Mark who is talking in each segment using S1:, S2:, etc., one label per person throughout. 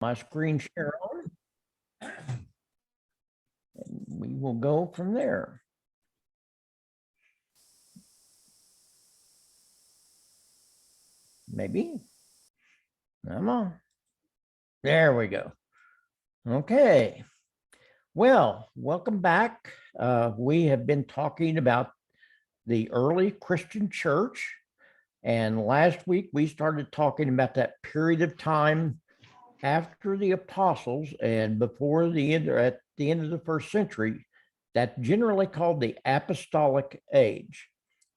S1: My screen share on. And we will go from there. Maybe. Come on. There we go. Okay. Well, welcome back. We have been talking about the early Christian church. And last week we started talking about that period of time after the apostles and before the end, or at the end of the first century, that's generally called the Apostolic Age.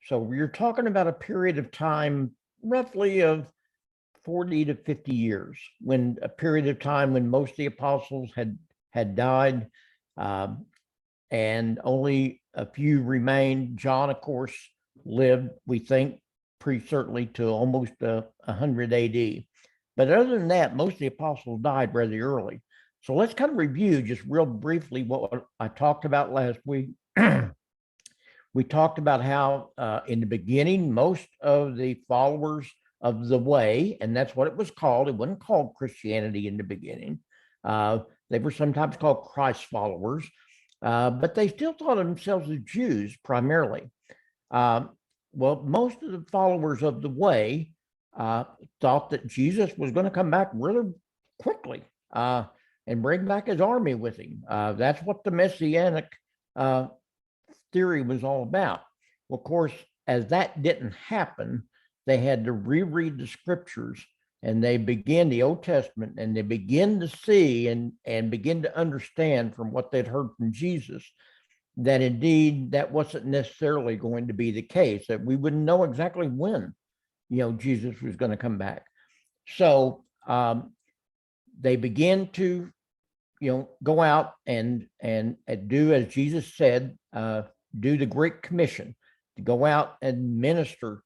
S1: So we're talking about a period of time roughly of 40 to 50 years, when a period of time when most of the apostles had died, and only a few remained. John, of course, lived, we think, pretty certainly to almost 100 AD. But other than that, most of the apostles died rather early. So let's kind of review just real briefly what I talked about last week. We talked about how in the beginning, most of the followers of the way, and that's what it was called. It wasn't called Christianity in the beginning. They were sometimes called Christ followers, but they still thought of themselves as Jews primarily. Well, most of the followers of the way thought that Jesus was going to come back really quickly and bring back his army with him. That's what the Messianic theory was all about. Well, of course, as that didn't happen, they had to reread the scriptures, and they begin the Old Testament, and they begin to see and begin to understand from what they'd heard from Jesus that indeed that wasn't necessarily going to be the case, that we wouldn't know exactly when, Jesus was going to come back. So they begin to, go out and do as Jesus said, do the Great Commission, to go out and minister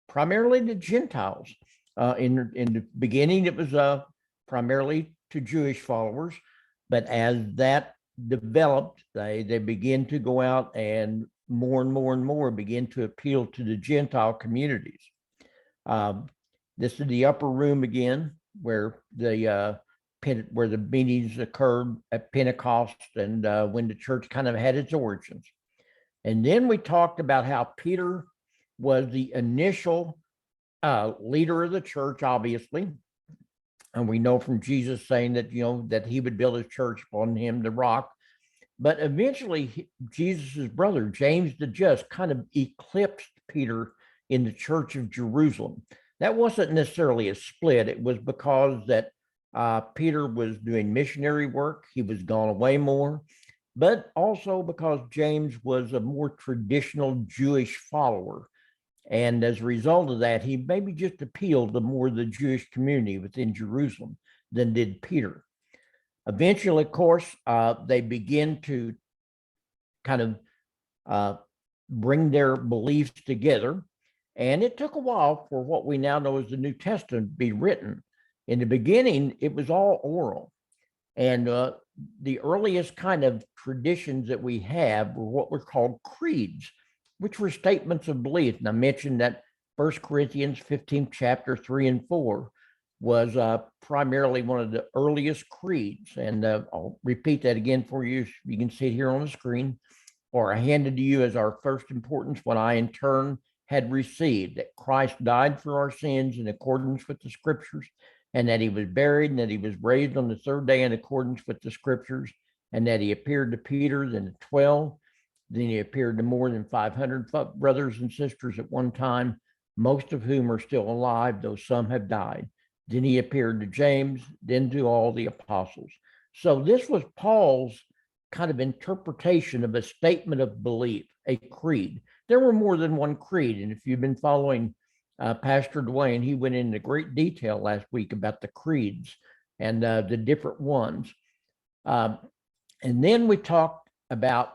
S1: primarily to Gentiles. In the beginning, it was primarily to Jewish followers, but as that developed, they begin to go out and more begin to appeal to the Gentile communities. This is the upper room again, where the meetings occurred at Pentecost, and when the church kind of had its origins. And then we talked about how Peter was the initial leader of the church, obviously. And we know from Jesus saying that, that he would build his church upon him, the rock. But eventually, Jesus's brother, James the Just, kind of eclipsed Peter in the church of Jerusalem. That wasn't necessarily a split. It was because that Peter was doing missionary work. He was gone away more, but also because James was a more traditional Jewish follower. And as a result of that, he maybe just appealed to more of the Jewish community within Jerusalem than did Peter. Eventually, of course, they begin to kind of bring their beliefs together. And it took a while for what we now know as the New Testament to be written. In the beginning, it was all oral. And the earliest kind of traditions that we have were what were called creeds, which were statements of belief. And I mentioned that 1 Corinthians 15th chapter 3 and 4 was primarily one of the earliest creeds. And I'll repeat that again for you. You can see it here on the screen. For I handed to you as our first importance what I in turn had received, that Christ died for our sins in accordance with the scriptures, and that he was buried, and that he was raised on the third day in accordance with the scriptures, and that he appeared to Peter, then to 12. Then he appeared to more than 500 brothers and sisters at one time, most of whom are still alive, though some have died. Then he appeared to James, then to all the apostles. So this was Paul's kind of interpretation of a statement of belief, a creed. There were more than one creed. And if you've been following Pastor Dwayne, he went into great detail last week about the creeds and the different ones. And then we talked about,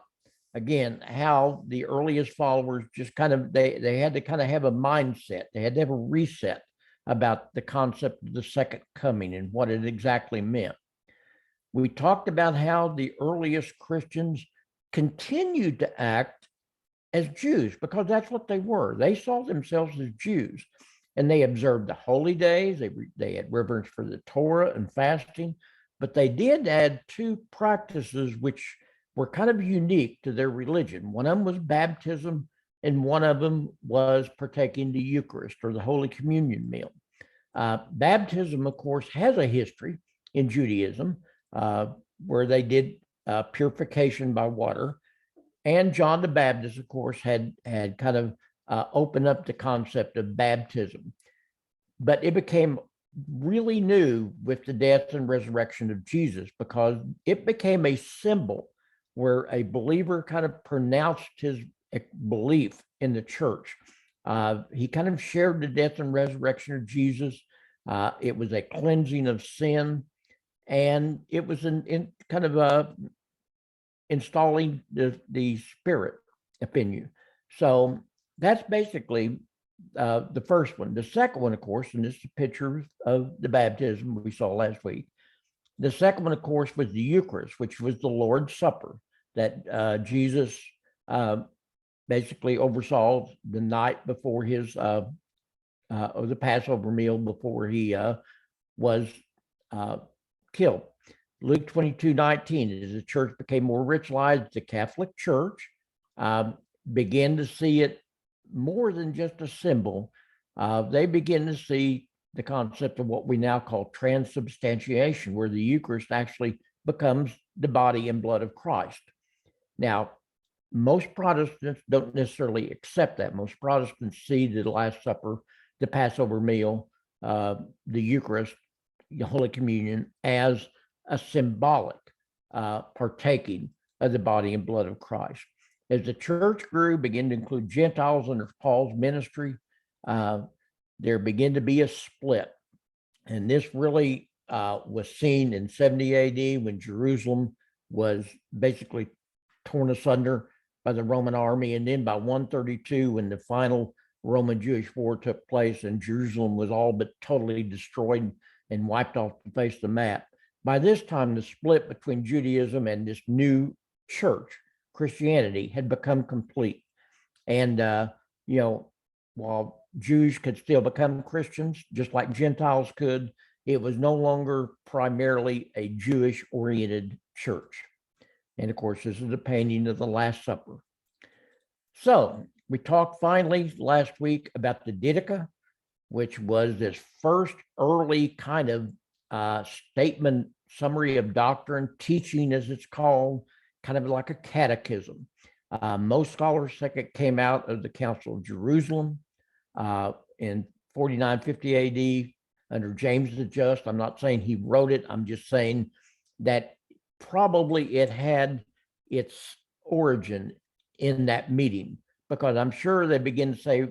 S1: again, how the earliest followers just kind of, they had to kind of have a mindset. They had to have a reset about the concept of the second coming and what it exactly meant. We talked about how the earliest Christians continued to act as Jews because that's what they were. They saw themselves as Jews. and they observed the holy days. They had reverence for the Torah and fasting, but they did add two practices which were kind of unique to their religion. One of them was baptism, and one of them was partaking the Eucharist or the Holy Communion meal. Baptism, of course, has a history in Judaism where they did purification by water. And John the Baptist, of course, had kind of opened up the concept of baptism. But it became really new with the death and resurrection of Jesus, because it became a symbol where a believer kind of pronounced his belief in the church. He kind of shared the death and resurrection of Jesus. It was a cleansing of sin, and it was in kind of installing the Spirit upon you. So that's basically the first one. The second one, of course, and this is a picture of the baptism we saw last week. The second one, of course, was the Eucharist, which was the Lord's Supper that Jesus basically oversaw the night before his or the Passover meal before he was killed. Luke 22:19, as the church became more ritualized, the Catholic Church began to see it more than just a symbol. They begin to see the concept of what we now call transubstantiation, where the Eucharist actually becomes the body and blood of Christ. Now, most Protestants don't necessarily accept that. Most Protestants see the Last Supper, the Passover meal, the Eucharist, the Holy Communion as a symbolic partaking of the body and blood of Christ. As the church grew, began to include Gentiles under Paul's ministry, there began to be a split. And this really was seen in 70 AD when Jerusalem was basically torn asunder by the Roman army. And then by 132, when the final Roman-Jewish war took place and Jerusalem was all but totally destroyed and wiped off the face of the map. By this time, the split between Judaism and this new church, Christianity, had become complete. And, while Jews could still become Christians, just like Gentiles could, it was no longer primarily a Jewish-oriented church. And of course, this is the painting of the Last Supper. So we talked finally last week about the Didache, which was this first early kind of statement, summary of doctrine, teaching as it's called, kind of like a catechism. Most scholars think it came out of the Council of Jerusalem in 4950 AD under James the Just. I'm not saying he wrote it. I'm just saying that probably it had its origin in that meeting, because I'm sure they begin to say,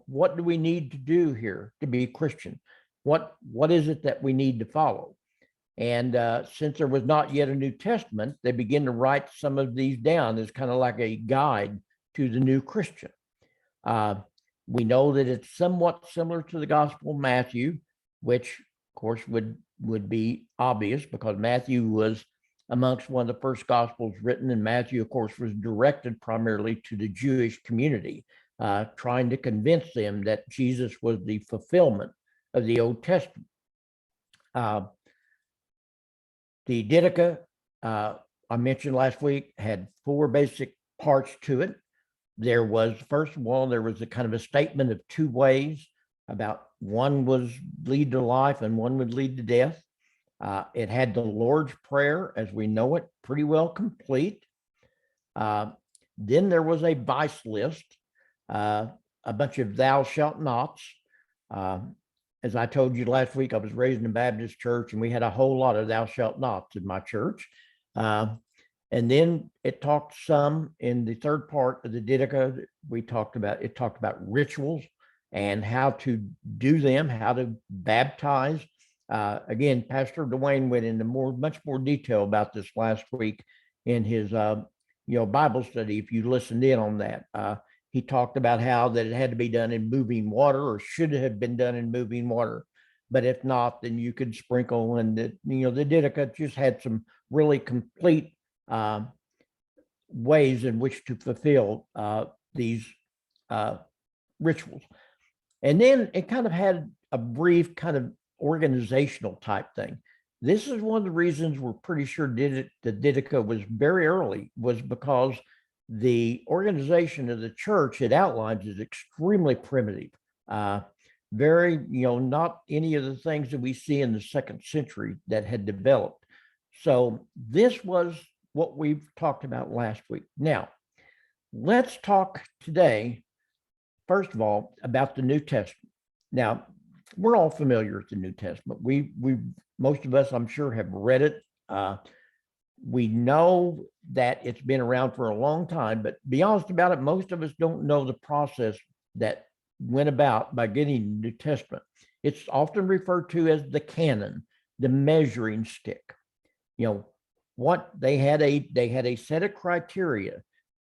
S1: what do we need to do here to be Christian? What is it that we need to follow? And since there was not yet a New Testament, they begin to write some of these down as kind of like a guide to the new Christian. We know that it's somewhat similar to the Gospel of Matthew, which of course would be obvious because Matthew was amongst one of the first Gospels written, and Matthew, of course, was directed primarily to the Jewish community, trying to convince them that Jesus was the fulfillment of the Old Testament. The Didache, I mentioned last week, had four basic parts to it. There was, first of all, there was a kind of a statement of two ways about one was lead to life and one would lead to death. It had the Lord's Prayer, as we know it, pretty well complete. Then there was a vice list, a bunch of thou shalt nots. As I told you last week, I was raised in a Baptist church, and we had a whole lot of thou shalt nots in my church. And then it talked some in the third part of the Didache. It talked about rituals and how to do them, how to baptize. Again, Pastor Dwayne went into much more detail about this last week in his Bible study. If you listened in on that, he talked about how that it had to be done in moving water, or should have been done in moving water. But if not, then you could sprinkle. And the Didache just had some really complete ways in which to fulfill these rituals. And then it kind of had a brief kind of organizational type thing. This is one of the reasons we're pretty sure the Didache was very early, was because the organization of the church it outlines is extremely primitive. Very, not any of the things that we see in the second century that had developed. So this was what we've talked about last week. Now, let's talk today, first of all, about the New Testament. Now, we're all familiar with the New Testament. We most of us, I'm sure, have read it. We know that it's been around for a long time, but be honest about it, most of us don't know the process that went about by getting the New Testament. It's often referred to as the canon, the measuring stick. What they had a set of criteria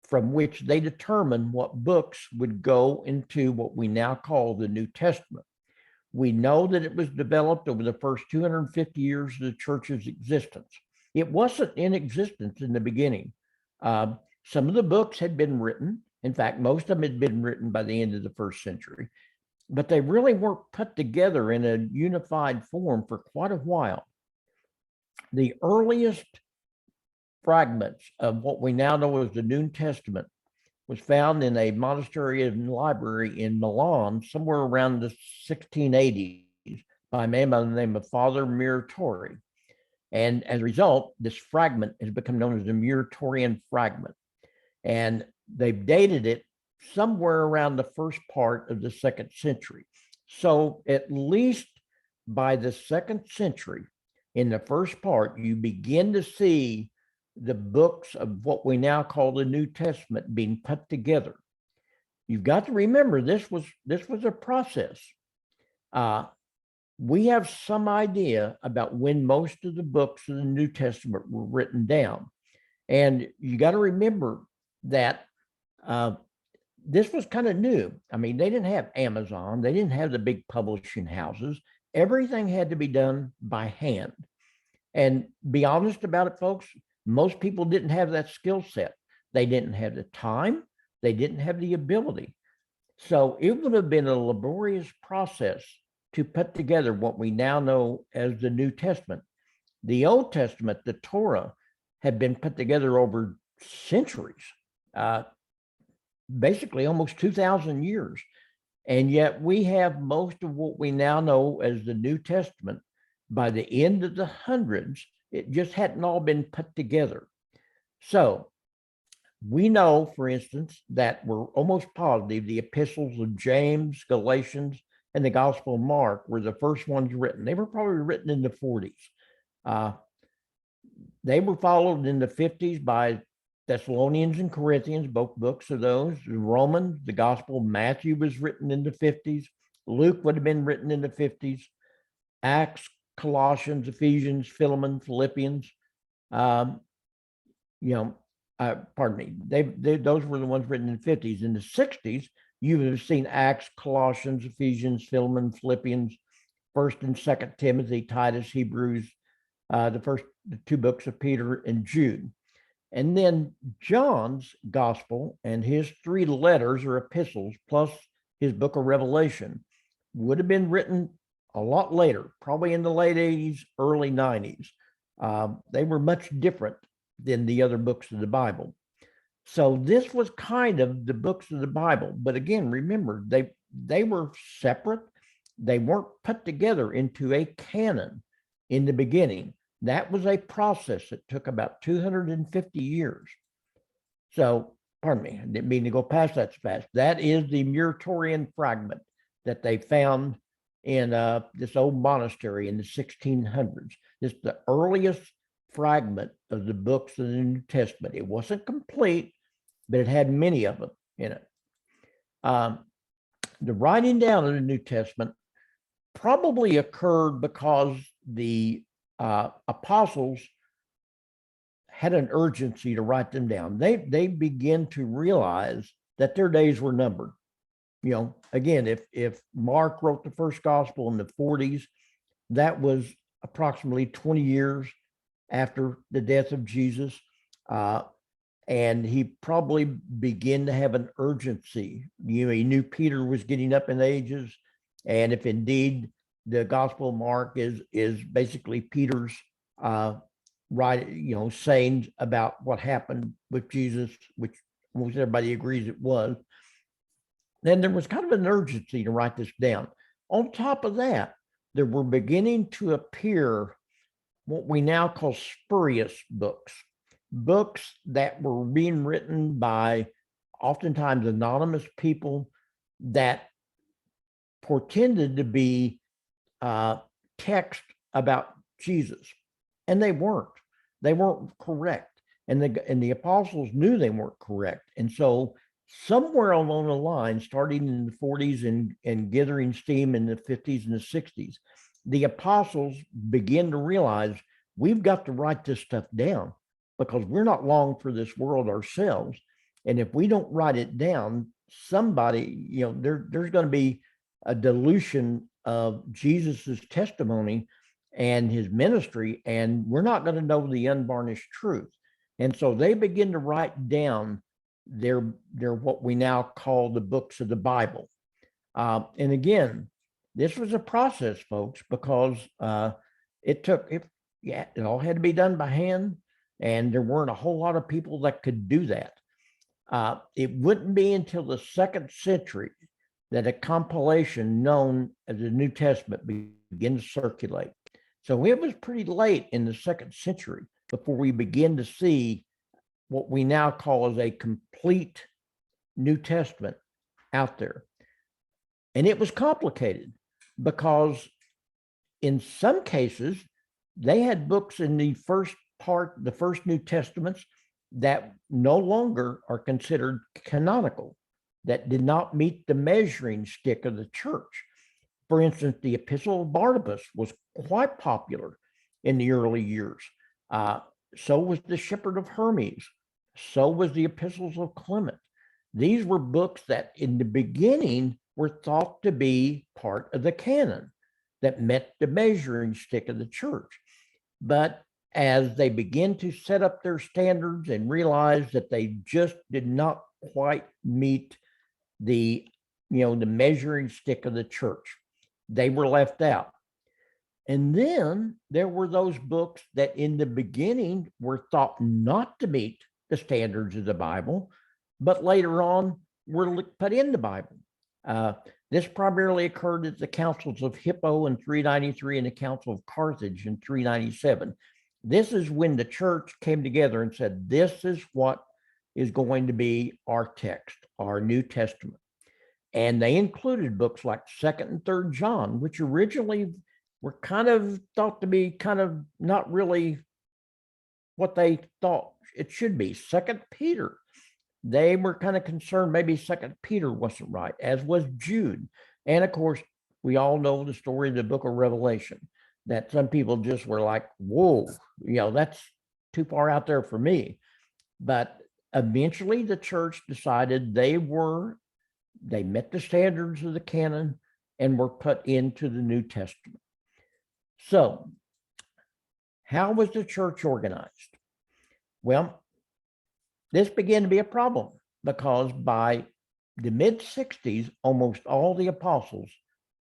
S1: from which they determined what books would go into what we now call the New Testament. We know that it was developed over the first 250 years of the church's existence. It wasn't in existence in the beginning. Some of the books had been written. In fact, most of them had been written by the end of the first century, but they really weren't put together in a unified form for quite a while. The earliest fragments of what we now know as the New Testament was found in a monastery and library in Milan somewhere around the 1680s by a man by the name of Father Muratori. And as a result, this fragment has become known as the Muratorian Fragment. And they've dated it somewhere around the first part of the second century. So at least by the second century, in the first part, you begin to see the books of what we now call the New Testament being put together. You've got to remember this was a process. We have some idea about when most of the books of the New Testament were written down. And you got to remember that this was kind of new. I mean, they didn't have Amazon. They didn't have the big publishing houses. Everything had to be done by hand. And be honest about it, folks, most people didn't have that skill set. They didn't have the time. They didn't have the ability. So it would have been a laborious process to put together what we now know as the New Testament. The Old Testament, the Torah, had been put together over centuries, basically almost 2,000 years. And yet we have most of what we now know as the New Testament. By the end of the hundreds, it just hadn't all been put together. So we know, for instance, that we're almost positive the epistles of James, Galatians, and the Gospel of Mark were the first ones written. They were probably written in the 40s. They were followed in the 50s by Thessalonians and Corinthians, both books of those. Romans, the Gospel of Matthew was written in the 50s. Luke would have been written in the 50s. Acts, Colossians, Ephesians, Philemon, Philippians, pardon me, those were the ones written in the 50s. In the 60s, you would have seen Acts, Colossians, Ephesians, Philemon, Philippians, 1st and 2nd Timothy, Titus, Hebrews, the two books of Peter and Jude. And then John's gospel and his 3 letters or epistles, plus his book of Revelation, would have been written a lot later, probably in the late 80s, early 90s. They were much different than the other books of the Bible. So this was kind of the books of the Bible. But again, remember, they were separate. They weren't put together into a canon in the beginning. That was a process that took about 250 years. So, pardon me, I didn't mean to go past that so fast. That is the Muratorian Fragment that they found in this old monastery in the 1600s. It's the earliest fragment of the books of the New Testament. It wasn't complete, but it had many of them in it. The writing down of the New Testament probably occurred because the apostles had an urgency to write them down. They began to realize that their days were numbered. Again, if Mark wrote the first gospel in the 40s, that was approximately 20 years after the death of Jesus. and he probably began to have an urgency. He knew Peter was getting up in ages, and if indeed the Gospel of Mark is basically Peter's sayings about what happened with Jesus, which most everybody agrees it was, then there was kind of an urgency to write this down. On top of that, there were beginning to appear what we now call spurious books, books that were being written by oftentimes anonymous people that portended to be text about Jesus, and they weren't. They weren't correct, and the apostles knew they weren't correct, and so somewhere along the line, starting in the 40s and gathering steam in the 50s and the 60s, the apostles begin to realize we've got to write this stuff down because we're not long for this world ourselves. And if we don't write it down, somebody, there's going to be a dilution of Jesus's testimony and his ministry, and we're not going to know the unvarnished truth. And so they begin to write down their what we now call the books of the Bible. And again, this was a process, folks, because it all had to be done by hand, and there weren't a whole lot of people that could do that. It wouldn't be until the 2nd century that a compilation known as the New Testament began to circulate. So it was pretty late in the 2nd century before we begin to see what we now call as a complete New Testament out there. And it was complicated because in some cases, they had books in the first New Testaments that no longer are considered canonical, that did not meet the measuring stick of the church. For instance, the Epistle of Barnabas was quite popular in the early years. So was the Shepherd of Hermes. So was the Epistles of Clement. These were books that in the beginning were thought to be part of the canon that met the measuring stick of the church. But as they begin to set up their standards and realize that they just did not quite meet the measuring stick of the church, they were left out. And then there were those books that in the beginning were thought not to meet the standards of the Bible, but later on were put in the Bible. This primarily occurred at the councils of Hippo in 393 and the Council of Carthage in 397. This is when the church came together and said, this is what is going to be our text, our New Testament. And they included books like 2nd and 3rd John, which originally were kind of thought to be kind of not really what they thought it should be. 2nd Peter, they were kind of concerned maybe 2nd Peter wasn't right, as was Jude. And of course, we all know the story of the book of Revelation, that some people just were like, whoa, that's too far out there for me. But eventually the church decided they met the standards of the canon and were put into the New Testament. So how was the church organized? Well, this began to be a problem because by the mid-60s, almost all the apostles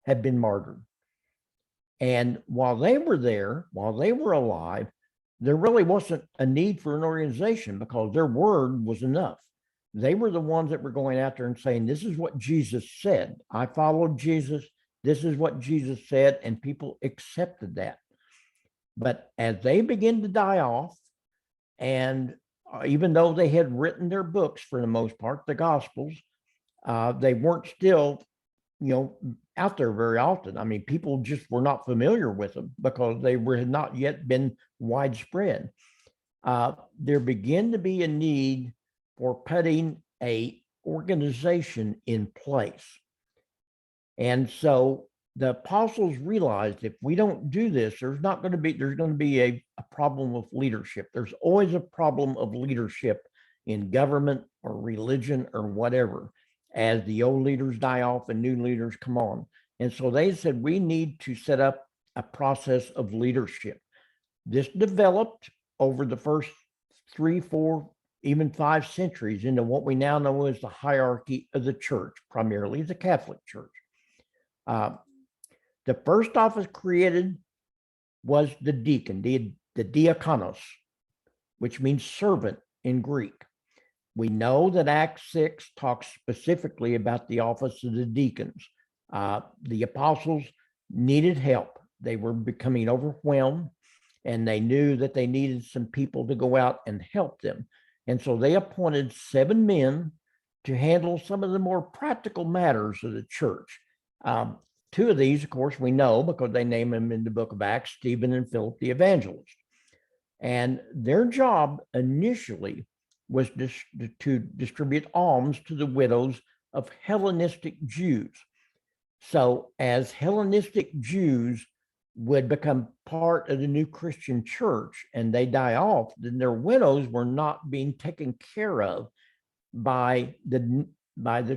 S1: had been martyred. And while they were there, while they were alive, there really wasn't a need for an organization because their word was enough. They were the ones that were going out there and saying, this is what Jesus said. I followed Jesus. This is what Jesus said. And people accepted that. But as they began to die off, and even though they had written their books for the most part, the Gospels, they weren't still, out there very often. I mean, people just were not familiar with them because they had not yet been widespread. There began to be a need for putting a organization in place. And so the apostles realized if we don't do this, there's going to be a problem of leadership. There's always a problem of leadership in government or religion or whatever, as the old leaders die off and new leaders come on. And so they said, we need to set up a process of leadership. This developed over the first 3-4 even 5 centuries into what we now know as the hierarchy of the church, primarily the Catholic Church. The first office created was the deacon, the diakonos, which means servant in Greek. We know that Acts 6 talks specifically about the office of the deacons. The apostles needed help. They were becoming overwhelmed, and they knew that they needed some people to go out and help them. And so they appointed 7 men to handle some of the more practical matters of the church. 2 of these, of course, we know because they name them in the book of Acts, Stephen and Philip the evangelist. And their job initially was to distribute alms to the widows of Hellenistic Jews. So as Hellenistic Jews would become part of the new Christian church and they die off, then their widows were not being taken care of by the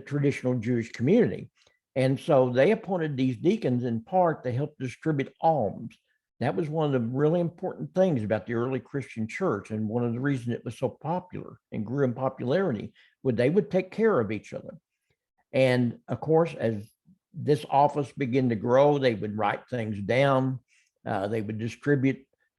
S1: traditional Jewish community. And so they appointed these deacons in part to help distribute alms. That was one of the really important things about the early Christian church, and one of the reasons it was so popular and grew in popularity, they would take care of each other. And of course, as this office began to grow, they would write things down. They would distribute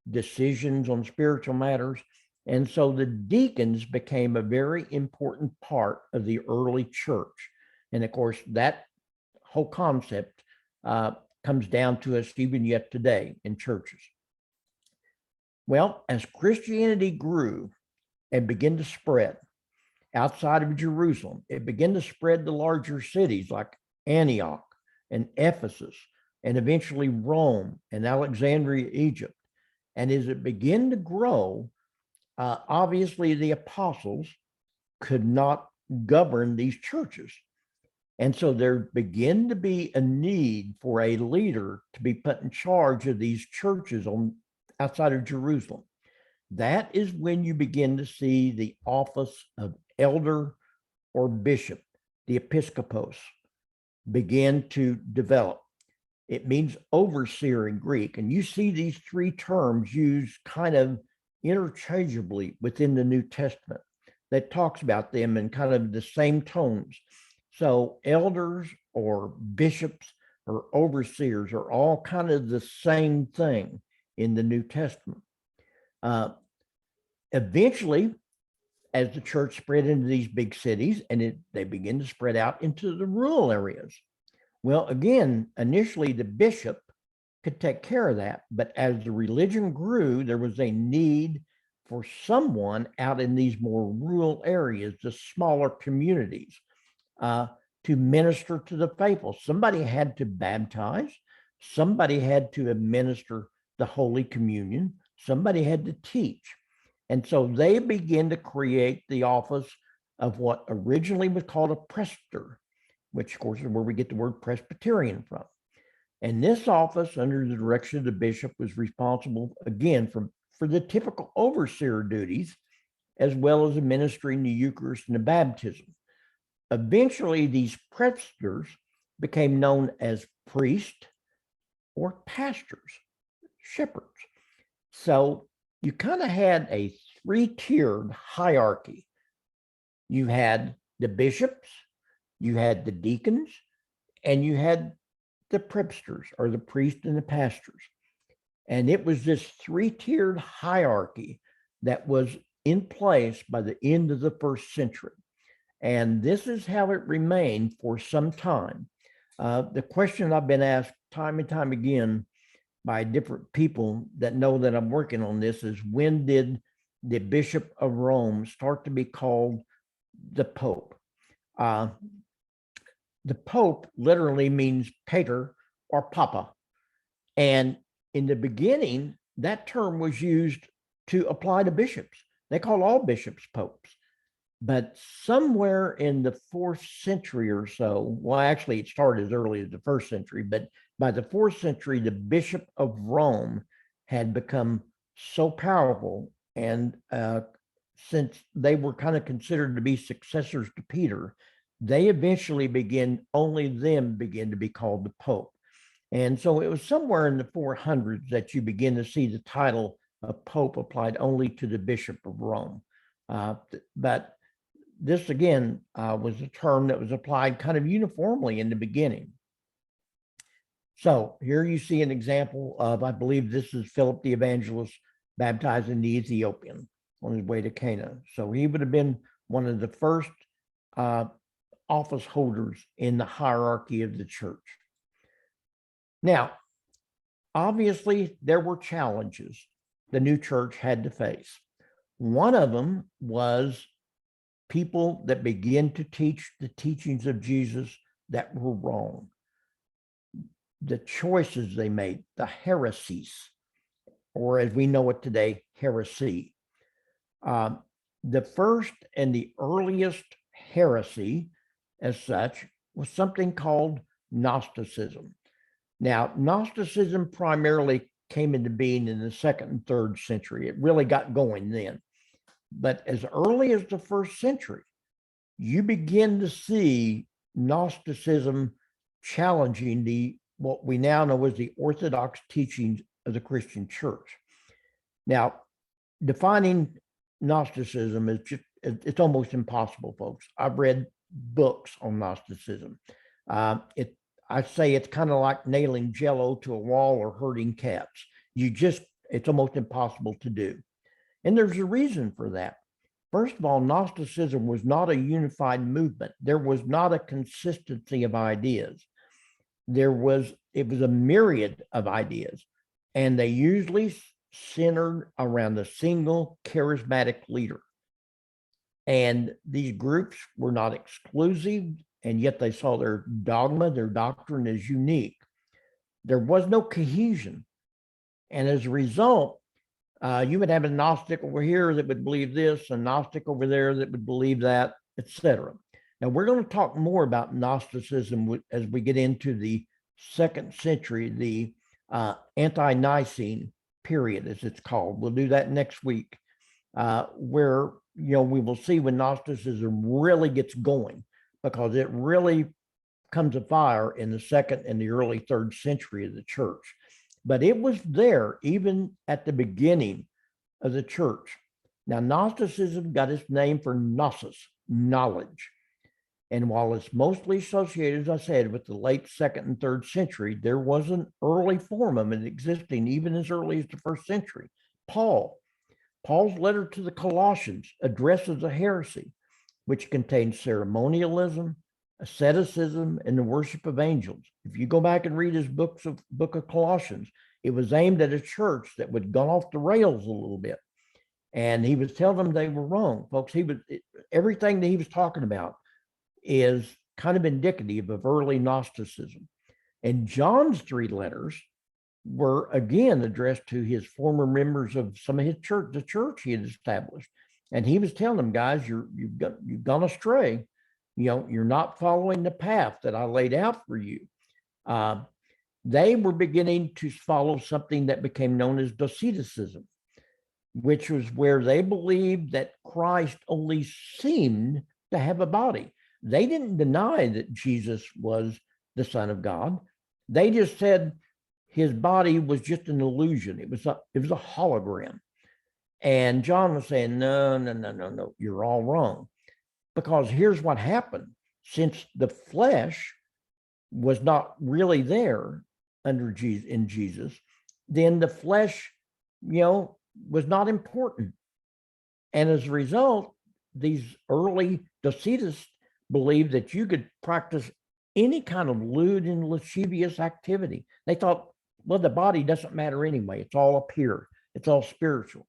S1: decisions on spiritual matters. And so the deacons became a very important part of the early church. And of course, that whole concept comes down to us even yet today in churches. Well, as Christianity grew and began to spread outside of Jerusalem, it began to spread to larger cities like Antioch and Ephesus, and eventually Rome and Alexandria, Egypt. And as it began to grow, obviously the apostles could not govern these churches. And so there began to be a need for a leader to be put in charge of these churches outside of Jerusalem. That is when you begin to see the office of elder or bishop, the episkopos, begin to develop. It means overseer in Greek. And you see these 3 terms used kind of interchangeably within the New Testament that talks about them in kind of the same tones. So elders or bishops or overseers are all kind of the same thing in the New Testament. Eventually, as the church spread into these big cities, and they begin to spread out into the rural areas. Well, again, initially the bishop could take care of that, but as the religion grew, there was a need for someone out in these more rural areas, the smaller communities, to minister to the faithful. Somebody had to baptize, somebody had to administer the Holy Communion, somebody had to teach. And so they began to create the office of what originally was called a presbyter, which of course is where we get the word Presbyterian from. And this office, under the direction of the bishop, was responsible again for the typical overseer duties, as well as administering the Eucharist and the baptism. Eventually, these presbyters became known as priests or pastors, shepherds. So you kind of had a 3-tiered hierarchy. You had the bishops, you had the deacons, and you had the presbyters, or the priests and the pastors. And it was this 3-tiered hierarchy that was in place by the end of the 1st century. And this is how it remained for some time. The question I've been asked time and time again by different people that know that I'm working on this is, when did the Bishop of Rome start to be called the Pope? The Pope literally means pater or papa. And in the beginning, that term was used to apply to bishops. They call all bishops popes. But somewhere in the 4th century or so, well, actually it started as early as the 1st century, but by the 4th century, the Bishop of Rome had become so powerful. And since they were kind of considered to be successors to Peter, they eventually only them begin to be called the Pope. And so it was somewhere in the 400s that you begin to see the title of Pope applied only to the Bishop of Rome. But this, again, was a term that was applied kind of uniformly in the beginning. So here you see an example of, I believe this is Philip the Evangelist baptizing the Ethiopian on his way to Cana. So he would have been one of the first office holders in the hierarchy of the church. Now, obviously, there were challenges the new church had to face. One of them was people that began to teach the teachings of Jesus that were wrong. The choices they made, the heresies, or as we know it today, heresy. The first and the earliest heresy as such was something called Gnosticism. Now, Gnosticism primarily came into being in the 2nd and 3rd century. It really got going then. But as early as the 1st century, you begin to see Gnosticism challenging what we now know as the orthodox teachings of the Christian church. Now, defining Gnosticism is it's almost impossible, folks. I've read books on Gnosticism. I say it's kind of like nailing Jello to a wall or herding cats. It's almost impossible to do. And there's a reason for that. First of all, Gnosticism was not a unified movement. There was not a consistency of ideas. It was a myriad of ideas, and they usually centered around a single charismatic leader. And these groups were not exclusive, and yet they saw their dogma, their doctrine as unique. There was no cohesion. And as a result, you would have a Gnostic over here that would believe this, a Gnostic over there that would believe that, etc. Now, we're going to talk more about Gnosticism as we get into the 2nd century, the Anti-Nicene Period, as it's called. We'll do that next week, where we will see when Gnosticism really gets going, because it really comes to fire in the 2nd and the early 3rd century of the church. But it was there even at the beginning of the church. Now, Gnosticism got its name for gnosis, knowledge. And while it's mostly associated, as I said, with the late 2nd and 3rd century, there was an early form of it existing even as early as the 1st century. Paul's letter to the Colossians addresses a heresy, which contains ceremonialism, asceticism, and the worship of angels. If you go back and read his book of Colossians, it was aimed at a church that would gone off the rails a little bit. And he was telling them they were wrong. Folks, everything that he was talking about is kind of indicative of early Gnosticism. And John's 3 letters were again addressed to his former members of some of his church, the church he had established. And he was telling them, guys, you've gone astray. You're not following the path that I laid out for you. They were beginning to follow something that became known as Decedencism, which was where they believed that Christ only seemed to have a body. They didn't deny that Jesus was the Son of God. They just said his body was just an illusion. It was a hologram. And John was saying, no, you're all wrong. Because here's what happened. Since the flesh was not really there in Jesus, then the flesh, was not important. And as a result, these early Docetists believed that you could practice any kind of lewd and lascivious activity. They thought, well, the body doesn't matter anyway. It's all up here. It's all spiritual.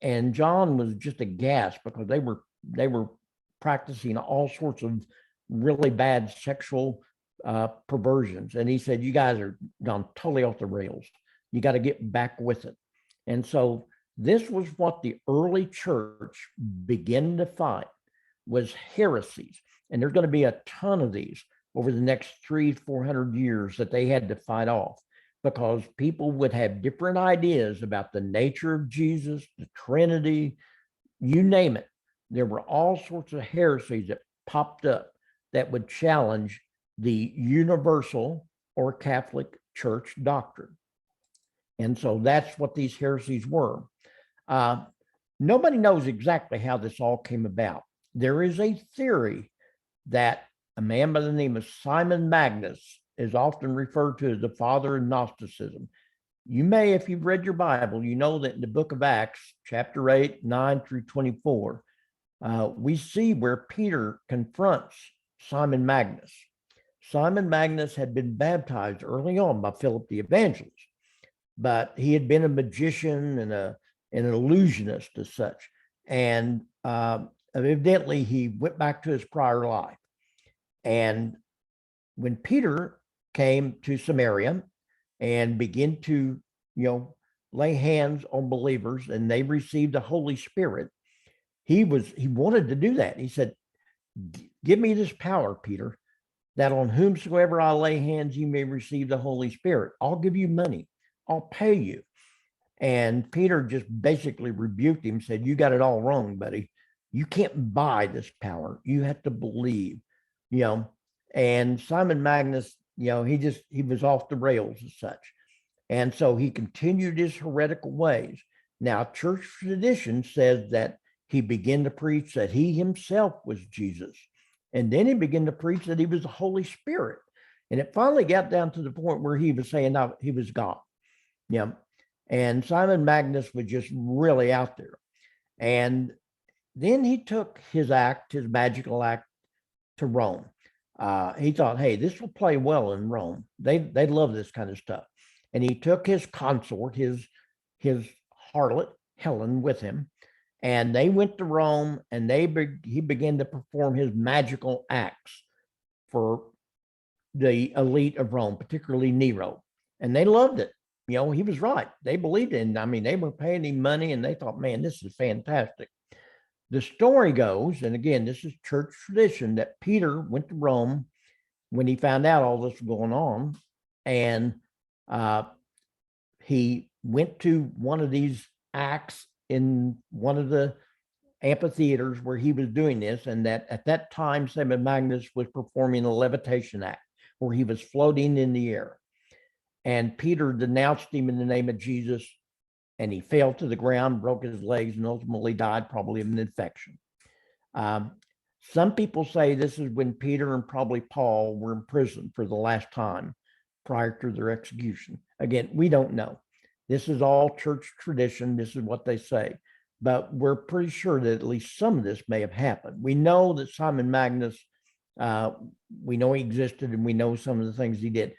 S1: And John was just aghast because they were practicing all sorts of really bad sexual perversions. And he said, you guys are gone totally off the rails. You got to get back with it. And so this was what the early church began to fight, was heresies. And there's going to be a ton of these over the next 300-400 years that they had to fight off, because people would have different ideas about the nature of Jesus, the Trinity, you name it. There were all sorts of heresies that popped up that would challenge the universal or Catholic Church doctrine. And so that's what these heresies were. Nobody knows exactly how this all came about. There is a theory that a man by the name of Simon Magnus is often referred to as the father of Gnosticism. You may, if you've read your Bible, you know that in the book of Acts, chapter 8, 9 through 24, we see where Peter confronts Simon Magnus. Simon Magnus had been baptized early on by Philip the Evangelist, but he had been a magician and an illusionist as such. And evidently, he went back to his prior life. And when Peter came to Samaria and began to, lay hands on believers and they received the Holy Spirit, he wanted to do that. He said, "Give me this power, Peter, that on whomsoever I lay hands, you may receive the Holy Spirit. I'll give you money. I'll pay you." And Peter just basically rebuked him, said, "You got it all wrong, buddy. You can't buy this power. You have to believe." And Simon Magnus, he was off the rails as such. And so he continued his heretical ways. Now, church tradition says that he began to preach that he himself was Jesus. And then he began to preach that he was the Holy Spirit. And it finally got down to the point where he was saying now he was God. And Simon Magnus was just really out there. And then he took his magical act to Rome. He thought, hey, this will play well in Rome. They love this kind of stuff. And he took his consort, his harlot, Helen, with him. And they went to Rome and he began to perform his magical acts for the elite of Rome, particularly Nero. And they loved it. He was right. They believed in it. I mean, they were paying him money and they thought, man, this is fantastic. The story goes, and again, this is church tradition, that Peter went to Rome when he found out all this was going on. And he went to one of these acts in one of the amphitheaters where he was doing this. And that at that time, Simon Magnus was performing a levitation act where he was floating in the air. And Peter denounced him in the name of Jesus, and he fell to the ground, broke his legs, and ultimately died probably of an infection. Some people say this is when Peter and probably Paul were in prison for the last time prior to their execution. Again, we don't know. This is all church tradition. This is what they say. But we're pretty sure that at least some of this may have happened. We know that Simon Magnus, we know he existed, and we know some of the things he did.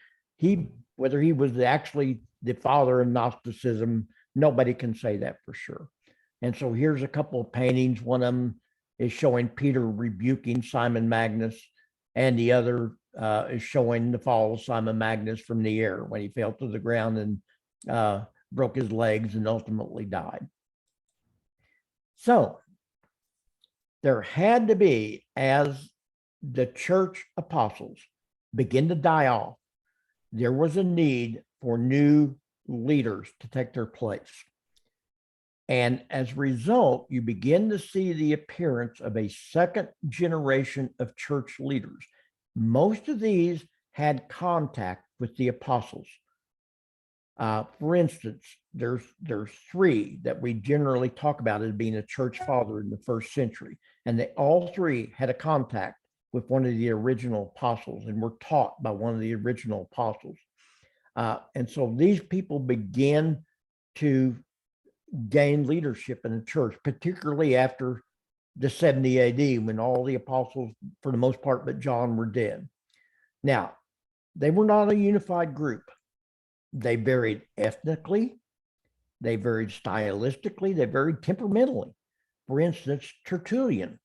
S1: Whether he was actually the father of Gnosticism, nobody can say that for sure. And so here's a couple of paintings. One of them is showing Peter rebuking Simon Magnus, and the other is showing the fall of Simon Magnus from the air when he fell to the ground and broke his legs and ultimately died. So there had to be, as the church apostles begin to die off, there was a need for new leaders to take their place. And as a result, you begin to see the appearance of a second generation of church leaders. Most of these had contact with the apostles. For instance, there's three that we generally talk about as being a church father in the first century. And they all three had a contact with one of the original apostles and were taught by one of the original apostles. And so these people began to gain leadership in the church, particularly after the 70 AD, when all the apostles, for the most part, but John, were dead. Now, they were not a unified group. They varied ethnically, they varied stylistically, they varied temperamentally. For instance, Tertullian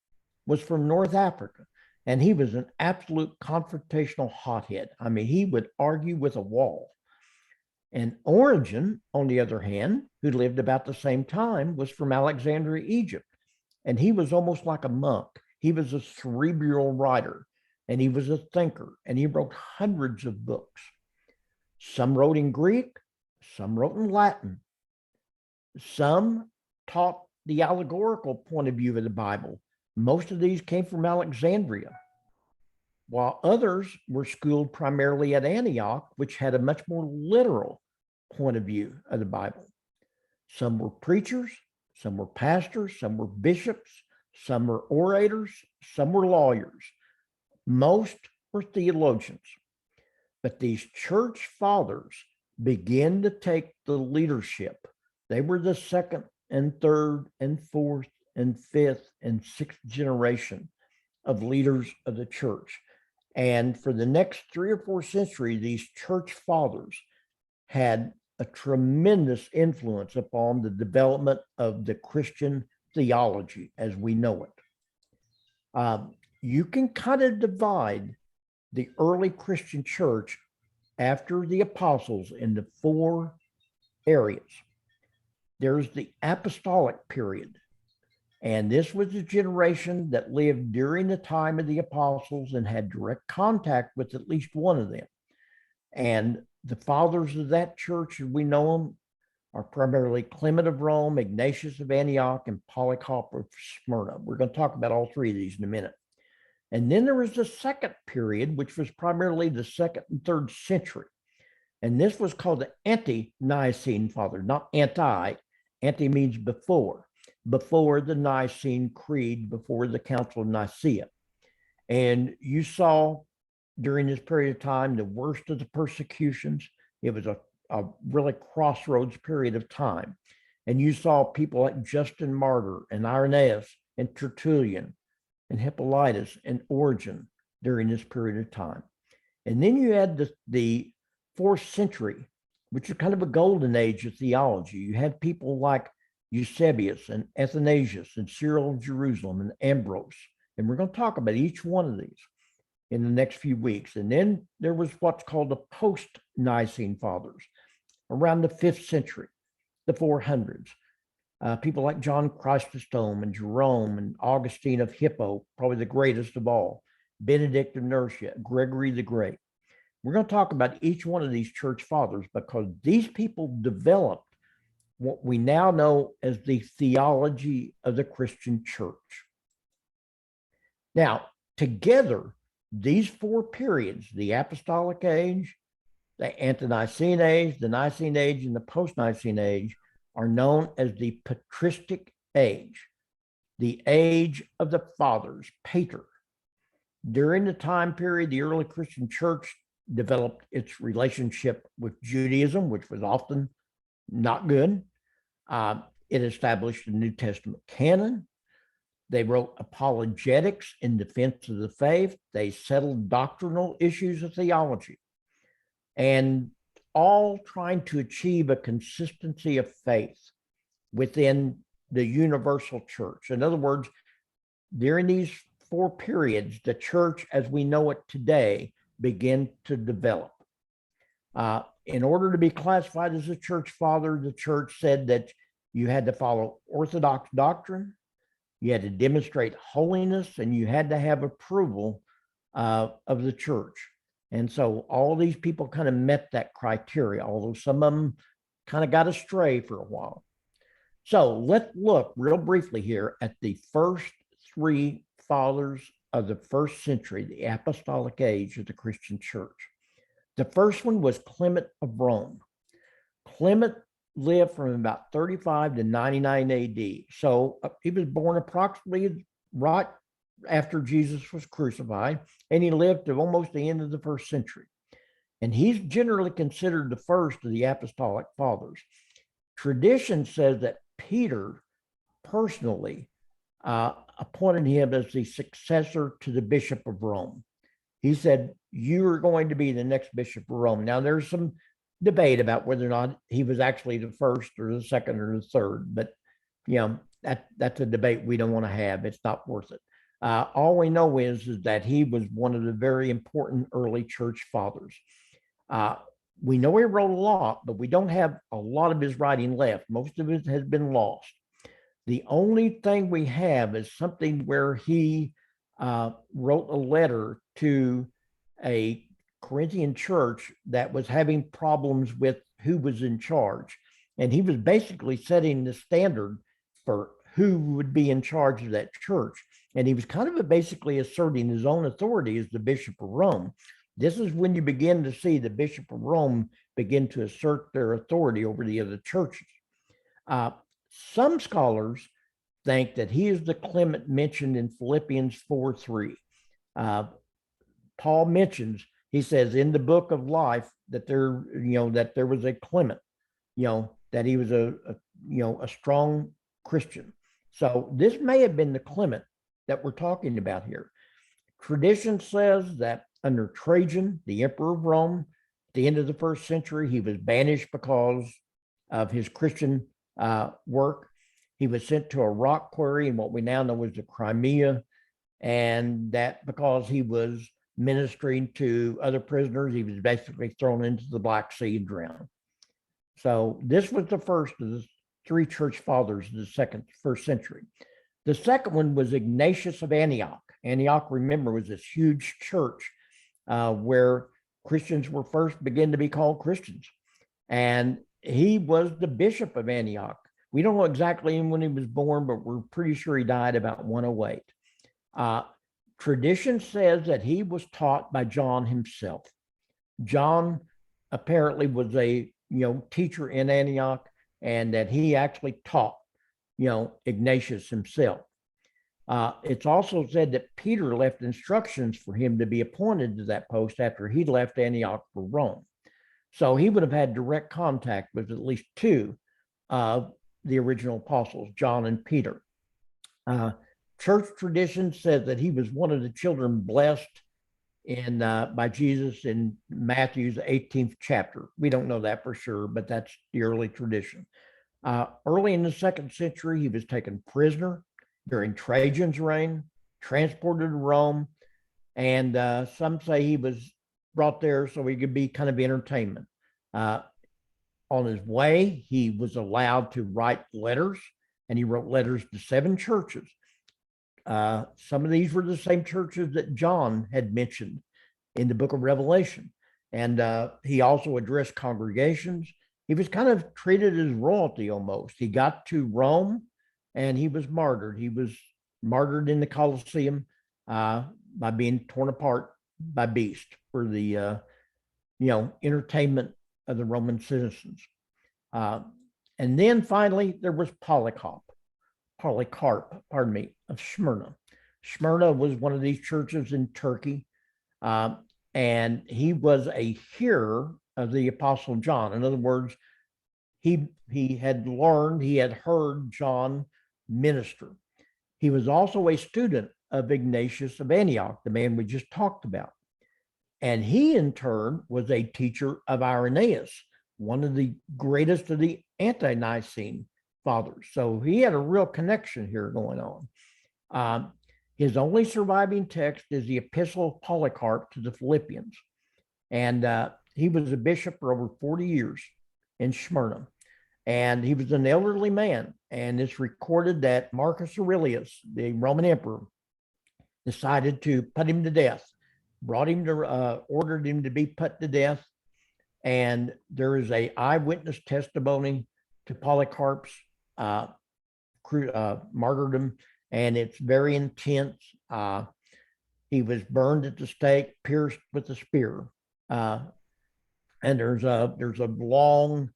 S1: was from North Africa, and he was an absolute confrontational hothead. I mean, he would argue with a wall. And Origen, on the other hand, who lived about the same time, was from Alexandria, Egypt. And he was almost like a monk. He was a cerebral writer, and he was a thinker, and he wrote hundreds of books. Some wrote in Greek, some wrote in Latin. Some taught the allegorical point of view of the Bible. Most of these came from Alexandria, while others were schooled primarily at Antioch, which had a much more literal point of view of the Bible. Some were preachers, Some were pastors, some were bishops, some were orators, some were lawyers. Most were theologians. But these church fathers began to take the leadership. They were the second and third and fourth and fifth and sixth generation of leaders of the church. And for the next 3 or 4 centuries, these church fathers had a tremendous influence upon the development of the Christian theology as we know it. You can kind of divide the early Christian church after the apostles into 4 areas. There's the Apostolic Period, and this was a generation that lived during the time of the apostles and had direct contact with at least one of them. And the fathers of that church, as we know them, are primarily Clement of Rome, Ignatius of Antioch, and Polycarp of Smyrna. We're going to talk about all 3 of these in a minute. And then there was the second period, which was primarily the 2nd and 3rd century. And this was called the Ante-Nicene Fathers, not anti. Anti means before the Nicene Creed, before the Council of Nicaea. And you saw during this period of time the worst of the persecutions. It was a really crossroads period of time. And you saw people like Justin Martyr and Irenaeus and Tertullian and Hippolytus and Origen during this period of time. And then you had the 4th century, which is kind of a golden age of theology. You had people like Eusebius and Athanasius and Cyril of Jerusalem and Ambrose. And we're going to talk about each one of these in the next few weeks. And then there was what's called the post-Nicene Fathers around the 5th century, the 400s. People like John Chrysostom and Jerome and Augustine of Hippo, probably the greatest of all, Benedict of Nursia, Gregory the Great. We're going to talk about each one of these church fathers because these people developed what we now know as the theology of the Christian church. Now, together, these 4 periods, the Apostolic Age, the Ante-Nicene Age, the Nicene Age, and the Post-Nicene Age, are known as the Patristic Age, the age of the fathers, pater. During the time period, the early Christian church developed its relationship with Judaism, which was often not good. It established a New Testament canon. They wrote apologetics in defense of the faith. They settled doctrinal issues of theology, and all trying to achieve a consistency of faith within the universal church. In other words, during these 4 periods, the church as we know it today began to develop. In order to be classified as a church father, the church said that you had to follow orthodox doctrine, you had to demonstrate holiness, and you had to have approval of the church. And so all these people kind of met that criteria, although some of them kind of got astray for a while. So let's look real briefly here at the first 3 fathers of the 1st century, the Apostolic Age of the Christian church. The first one was Clement of Rome. Clement lived from about 35 to 99 AD. So he was born approximately right after Jesus was crucified, and he lived to almost the end of the 1st century. And he's generally considered the first of the Apostolic Fathers. Tradition says that Peter personally appointed him as the successor to the Bishop of Rome. He said, "You are going to be the next Bishop of Rome." Now, there's some debate about whether or not he was actually the first or the second or the third, but that's a debate we don't want to have. It's not worth it. All we know is that he was one of the very important early church fathers. We know he wrote a lot, but we don't have a lot of his writing left. Most of it has been lost. The only thing we have is something where he wrote a letter to a Corinthian church that was having problems with who was in charge. And he was basically setting the standard for who would be in charge of that church. And he was kind of basically asserting his own authority as the Bishop of Rome. This is when you begin to see the Bishop of Rome begin to assert their authority over the other churches. Some scholars think that he is the Clement mentioned in Philippians 4:3. Paul mentions, he says in the book of life that there was a Clement, that he was a strong Christian. So this may have been the Clement that we're talking about here. Tradition says that under Trajan, the emperor of Rome, at the end of the 1st century, he was banished because of his Christian work. He was sent to a rock quarry in what we now know as the Crimea, and that because he was ministering to other prisoners, he was basically thrown into the Black Sea and drowned. So this was the first of the 3 church fathers of the 1st century. The second one was Ignatius of Antioch. Antioch, remember, was this huge church where Christians were first began to be called Christians. And he was the bishop of Antioch. We don't know exactly when he was born, but we're pretty sure he died about 108. Tradition says that he was taught by John himself. John apparently was a teacher in Antioch, and that he actually taught Ignatius himself. It's also said that Peter left instructions for him to be appointed to that post after he left Antioch for Rome. So he would have had direct contact with at least 2 of the original apostles, John and Peter. Church tradition says that he was one of the children blessed by Jesus in Matthew's 18th chapter. We don't know that for sure, but that's the early tradition. Early in the 2nd century, he was taken prisoner during Trajan's reign, transported to Rome, and some say he was brought there so he could be kind of entertainment. On his way, he was allowed to write letters, and he wrote letters to 7 churches. Some of these were the same churches that John had mentioned in the book of Revelation. And he also addressed congregations. He was kind of treated as royalty almost. He got to Rome and he was martyred. He was martyred in the Colosseum by being torn apart by beasts for the entertainment of the Roman citizens. And then finally, there was Polycarp, of Smyrna. Smyrna was one of these churches in Turkey, and he was a hearer of the Apostle John. In other words, he had heard John minister. He was also a student of Ignatius of Antioch, the man we just talked about. And he, in turn, was a teacher of Irenaeus, one of the greatest of the Ante-Nicene fathers. So he had a real connection here going on. His only surviving text is the Epistle of Polycarp to the Philippians. And he was a bishop for over 40 years in Smyrna. And he was an elderly man. And it's recorded that Marcus Aurelius, the Roman emperor, decided to put him to death, ordered him to be put to death. And there is an eyewitness testimony to Polycarp's martyrdom, and it's very intense. He was burned at the stake, pierced with a spear, and there's a long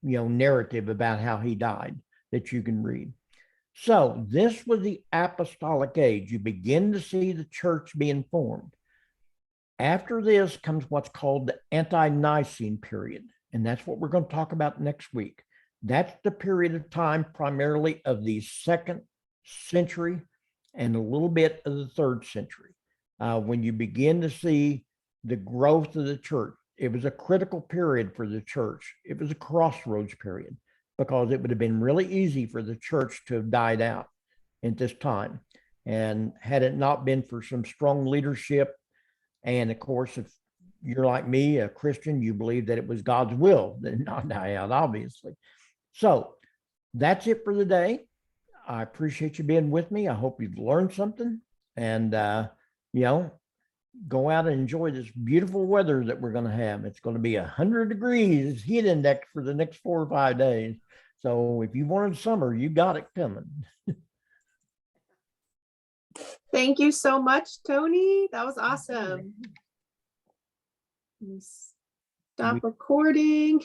S1: narrative about how he died that you can read. So this was the Apostolic Age. You begin to see the church being formed. After this comes what's called the Anti-Nicene Period, and that's what we're going to talk about next week. That's the period of time primarily of the 2nd century and a little bit of the 3rd century, when you begin to see the growth of the church. It was a critical period for the church. It was a crossroads period because it would have been really easy for the church to have died out at this time. And had it not been for some strong leadership, and of course, if you're like me, a Christian, you believe that it was God's will that it not die out, obviously. So that's it for the day. I appreciate you being with me. I hope you've learned something, and go out and enjoy this beautiful weather that we're going to have. It's going to be 100 degrees heat index for the next 4 or 5 days. So if you wanted summer, you got it coming.
S2: Thank you so much, Tony. That was awesome. Stop recording.